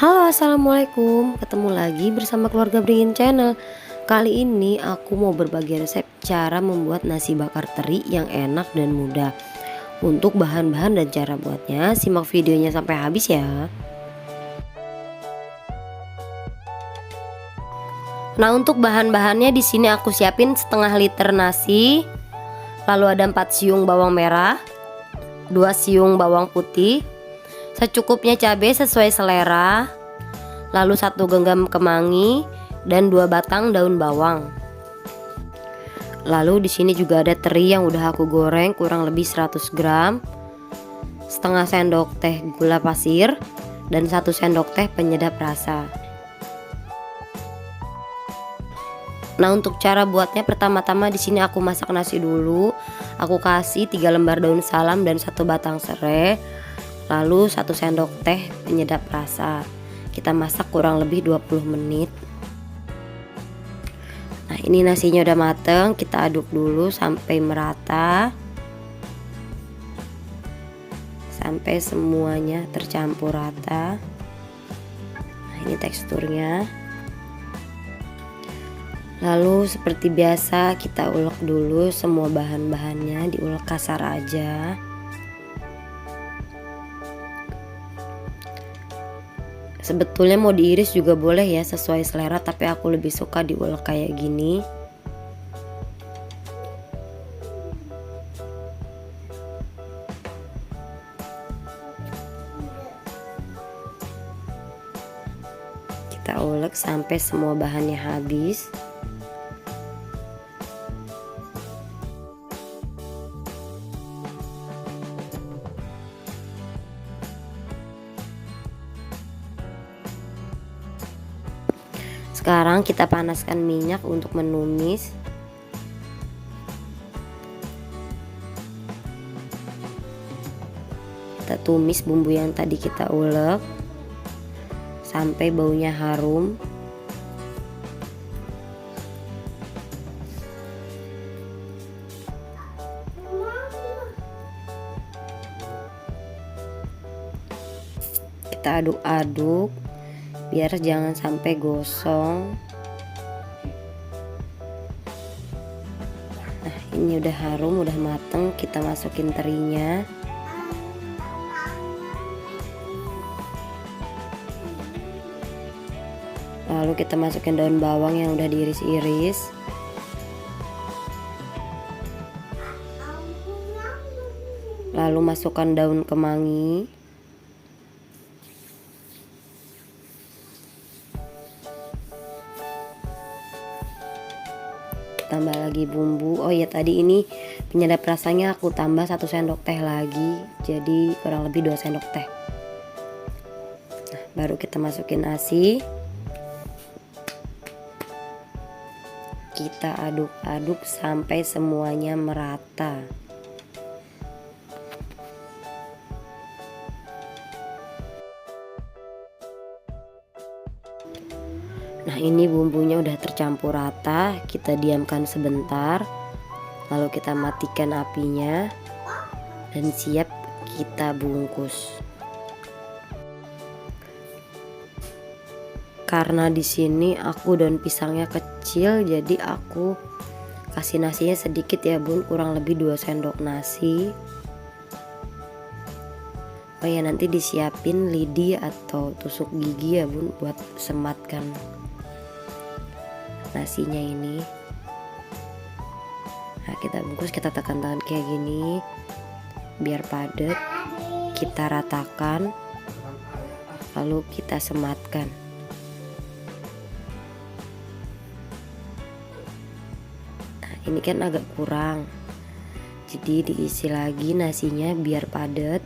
Halo, assalamualaikum. Ketemu lagi bersama keluarga Beringin Channel. Kali ini aku mau berbagi resep cara membuat nasi bakar teri yang enak dan mudah. Untuk bahan-bahan dan cara buatnya, simak videonya sampai habis ya. Nah, untuk bahan-bahannya di sini aku siapin setengah liter nasi. Lalu ada 4 siung bawang merah, 2 siung bawang putih, secukupnya cabai sesuai selera, lalu 1 genggam kemangi dan 2 batang daun bawang. Lalu di sini juga ada teri yang udah aku goreng kurang lebih 100 gram, setengah sendok teh gula pasir dan 1 sendok teh penyedap rasa. Nah, untuk cara buatnya pertama-tama di sini aku masak nasi dulu. Aku kasih 3 lembar daun salam dan 1 batang serai, lalu 1 sendok teh penyedap rasa. Kita masak kurang lebih 20 menit. Nah, ini nasinya udah mateng, kita aduk dulu sampai merata, sampai semuanya tercampur rata. Nah, ini teksturnya. Lalu seperti biasa kita ulek dulu semua bahan-bahannya, diulek kasar aja. Sebetulnya mau diiris juga boleh ya, sesuai selera, tapi aku lebih suka diulek kayak gini. Kita ulek sampai semua bahannya habis. Sekarang kita panaskan minyak untuk menumis. Kita tumis bumbu yang tadi kita ulek sampai baunya harum. Kita aduk-aduk biar jangan sampai gosong. Nah, ini udah harum, udah mateng, kita masukin terinya. Lalu kita masukin daun bawang yang udah diiris-iris. Lalu masukkan daun kemangi. Tambah lagi bumbu. Oh ya, tadi ini penyedap rasanya aku tambah 1 sendok teh lagi, jadi kurang lebih 2 sendok teh. Nah, baru kita masukin nasi. Kita aduk-aduk sampai semuanya merata. Nah, ini bumbunya udah tercampur rata, kita diamkan sebentar, lalu kita matikan apinya dan siap kita bungkus. Karena di sini aku daun pisangnya kecil, jadi aku kasih nasinya sedikit ya bun, kurang lebih 2 sendok nasi. Oh ya, nanti disiapin lidi atau tusuk gigi ya bun, buat sematkan nasinya ini. Nah, kita bungkus, kita tekan tangan kayak gini biar padat. Kita ratakan, lalu kita sematkan. Nah, ini kan agak kurang, jadi diisi lagi nasinya biar padat.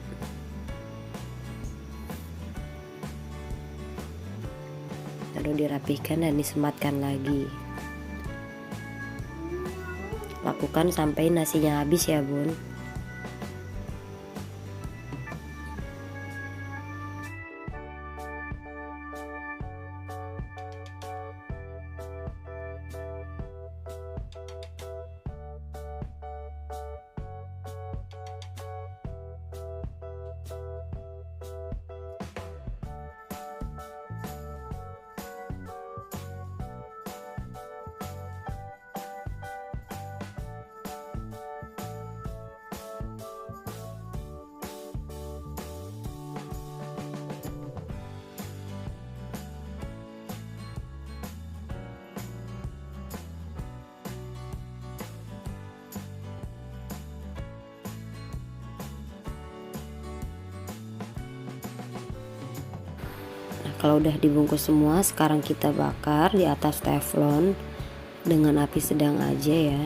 Lalu dirapihkan dan disematkan lagi. Lakukan sampai nasinya habis ya bun. kalau udah dibungkus semua, sekarang kita bakar di atas teflon dengan api sedang aja ya.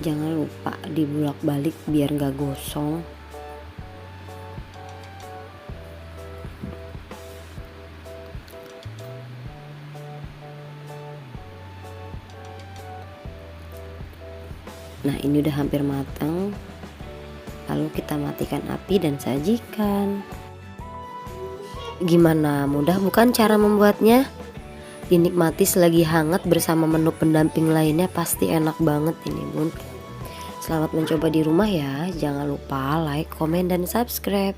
Jangan lupa dibulak-balik biar nggak gosong. Nah, ini udah hampir matang. Lalu kita matikan api dan sajikan. Gimana, mudah bukan cara membuatnya? Dinikmati selagi hangat bersama menu pendamping lainnya, pasti enak banget ini bun. Selamat mencoba di rumah ya. Jangan lupa like, komen, dan subscribe.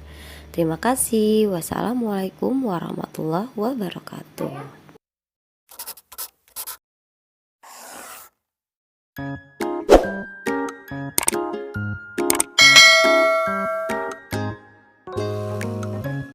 Terima kasih. Wassalamualaikum warahmatullahi wabarakatuh.